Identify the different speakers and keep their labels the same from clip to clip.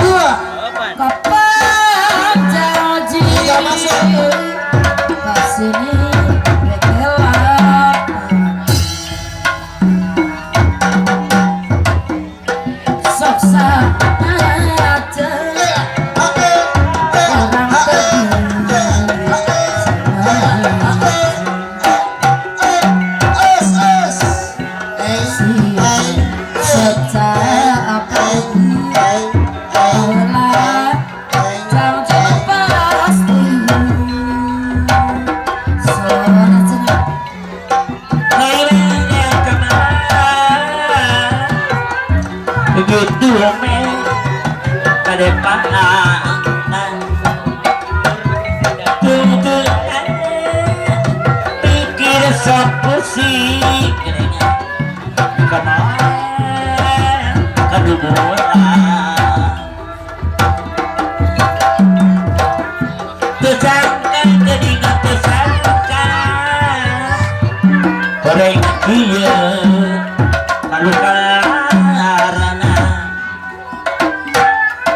Speaker 1: Dua.
Speaker 2: Kapan janji
Speaker 1: Tiga masuk.
Speaker 2: kesini rela soksa aja orang
Speaker 3: begitu men pada pandangan tuntutan pikir sok pusing kemana keduburan tersangka teringat tersangka orang dia lalu karena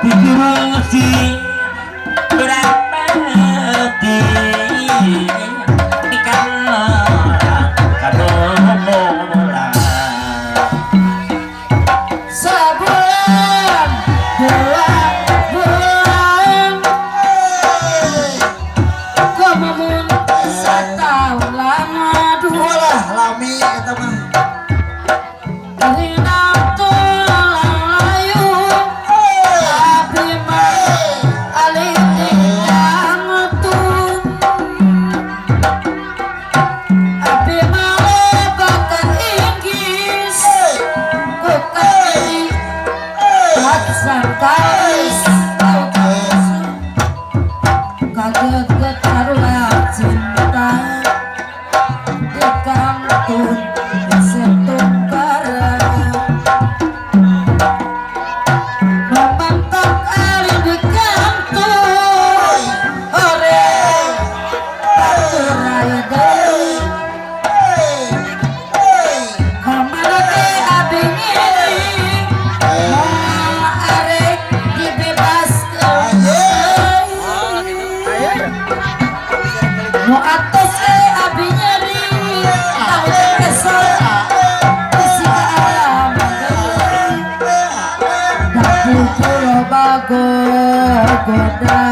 Speaker 3: pikir berapa hati ikan kadomola
Speaker 2: sebulan dua bulan komumun setahun lama
Speaker 1: Dua lah lami eta mah.
Speaker 2: Hinam tulang layu tapi mah alih tinggal metung tapi malah bakal inggis kukai laksan kalis kaget ketaruhan cinta di kantun setungkaran memantap alih di kantun ore raya deui kamana teh abdi ngiri moal arek dibebaskeun nu atos abdi nyeri tahu teh kesel isi alam dapur pulo bago goda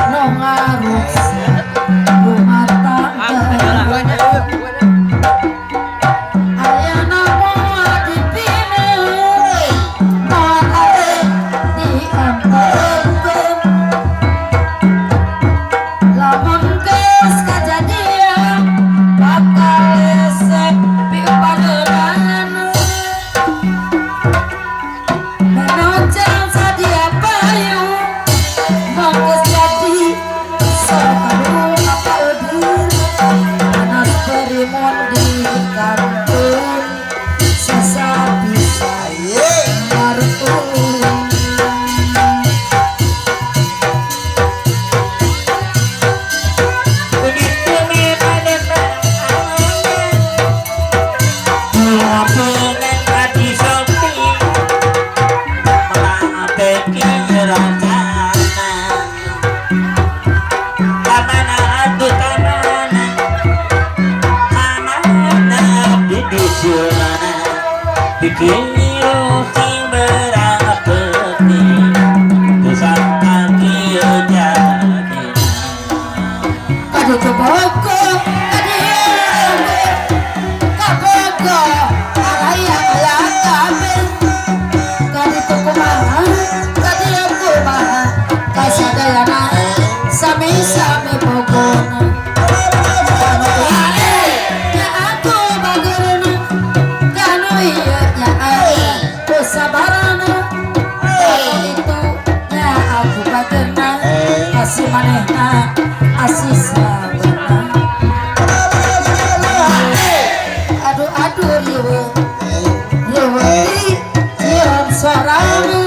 Speaker 2: nu ngarusak rumah tangga ayana moal dipilih moal arek diempekeun lamun geus kajadian bakal esek piupadeunana menojang sadia payu mong geus jadi sok apa eudeun panas berimun di kantun sisa-bisa martung
Speaker 3: begitu me pada pandangan hubungan hati sepi melate kirasana kamana atuh kamana amana di dusun pikir sing berapeti kusangka kieu jadi
Speaker 2: Aduh keboko, kaboko, araya ayah kabel, kadi kumaha, kadi kumaha, kasadayana, sami-sami pokona. Ya aku bagurna, kanu ieu nya aya, kusabarana, kalau itu nya aku bagurna, kasih manehna, asih sabarna. Aduh riweuh nyieun sorana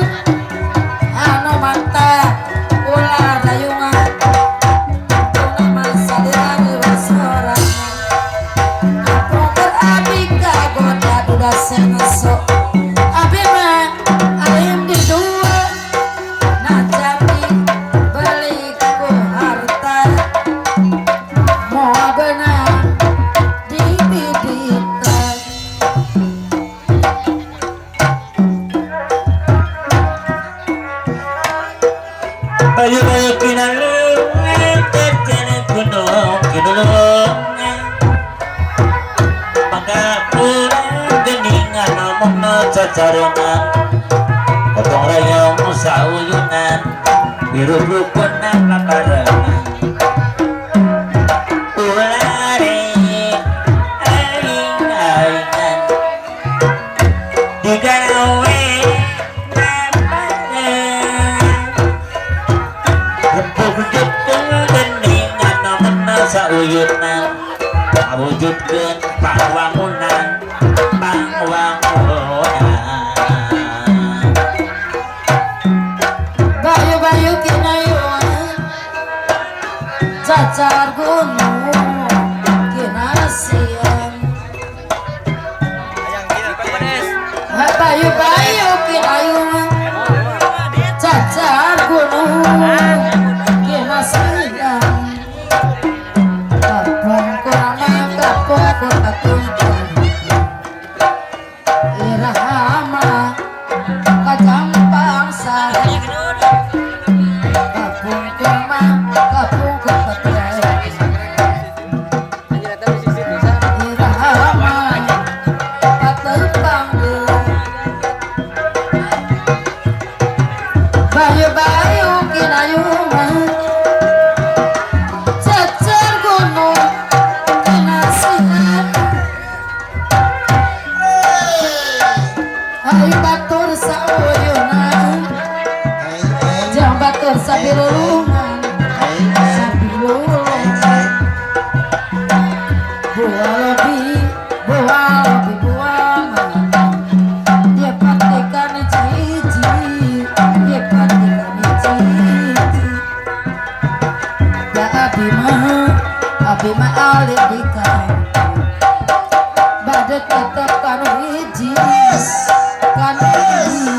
Speaker 2: anu mantap ulah dayungan nama sadeari sorana proker abi kagoda duda seneso abi
Speaker 3: sarengan potong rayong sauyunan biru rukun paparengan ulare aing-aingan digawe sauyunan awujudkeun pawangunan
Speaker 2: bayu-bayu kinayuan cacar gunung kinasian bayu-bayu kinayuan cacar gunung kinasian kapung kurana kapung kurang irahama kajampang sarang kapung kurang kapung kurang irahama katepang bayu-bayu kinayuman cacar gunung kinasian ayo batur sauyunan jang batur sabilulungan sabilulungan buah lebih buangan dia patikan ciji dia patikan ciji ya abi mah alik dikau badut tetep kan hiji kan hiji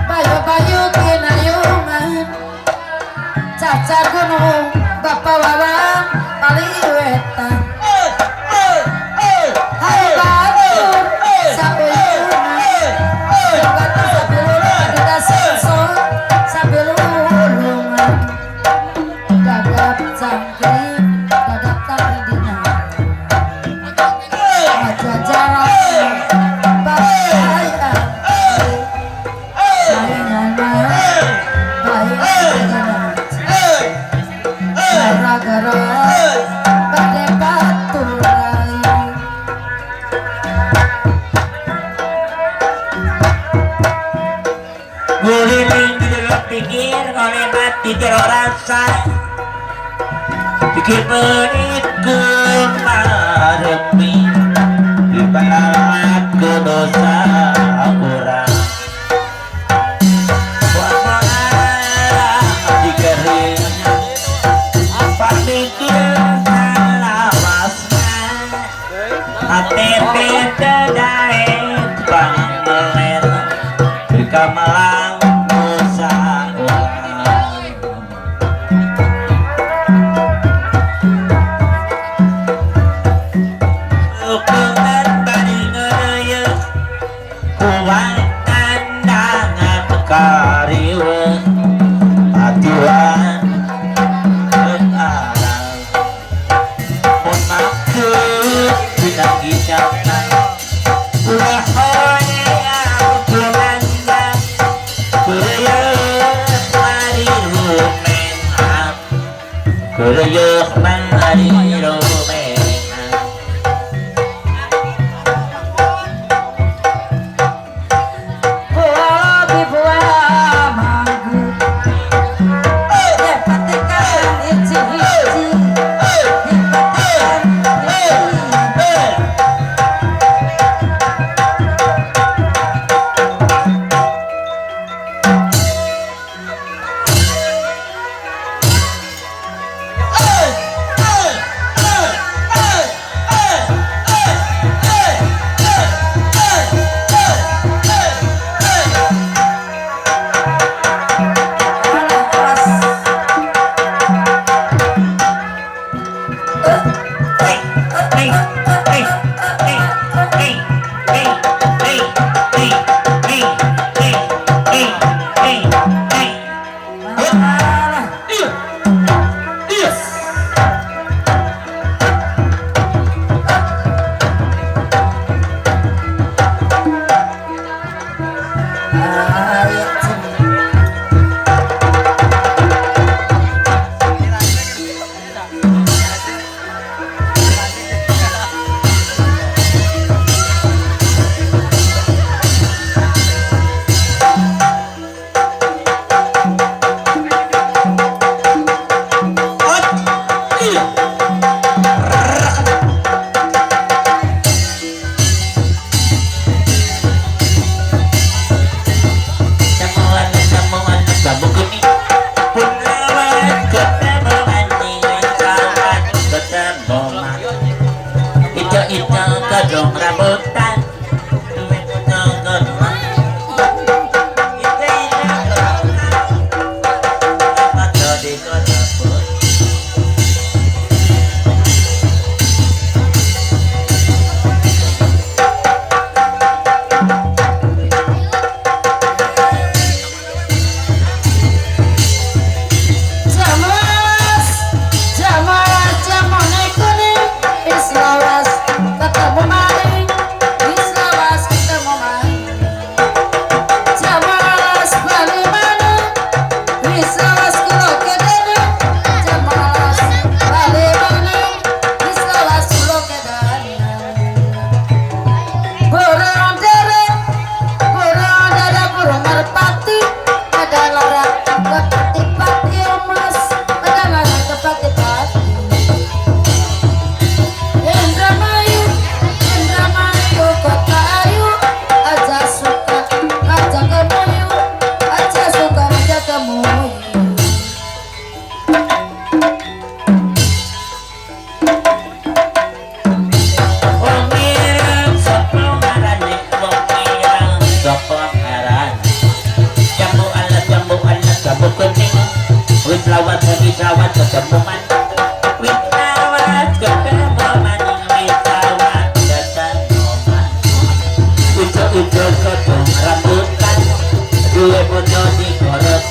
Speaker 2: bayu-bayu kinayungan cacar gunung bapak wawang paling wetan hai batur sauyunan batur sabilulungan kita sensor sabilulungan dadap cangkring dadap tardina jajaran bapak saingan baik gara-gara pada batur lain
Speaker 3: guliling di dalam pikir ngolebat di jero rasa pikir menit kemarepi di balik ke dosa orang buat di keringnya apa mikir salawasna hati bedadai pangmelet di kamalang dosa orang ukuran bari ngeraya kuat tandangan kariwe atuan mengarang pun maksud tidak gijakan ulah yang belanja kereyek mari rumenang kereyek mari rumenang
Speaker 2: buah lebih buah manggut dia patikan hiji-hiji dia patikan hiji
Speaker 3: rambutan duwe nonggon iki padha dikodaput
Speaker 2: Jamas, jamas, jamane kuning, wis lawas ketemu maling, wis lawas ketemu maling. Jamas bali maneh, wis lawas kula kedene. Jamas bali maneh, wis lawas kula kedene. Burung derek, burung merpati, ada larak kepati-pati emas, ada larak kepati-pati. Indramayu, Indramayu kota ayu, aja suka, aja kemuyu, aja suka, aja kemuyu.
Speaker 3: wong ireng sapa ngarane wong ireng sapa ngarane jambu alat jambu kuning wis lawat ketemu man wis lawat ketemu man wis lawat ketemu man ujo-ujo kodong rambutan duwe bojo di koros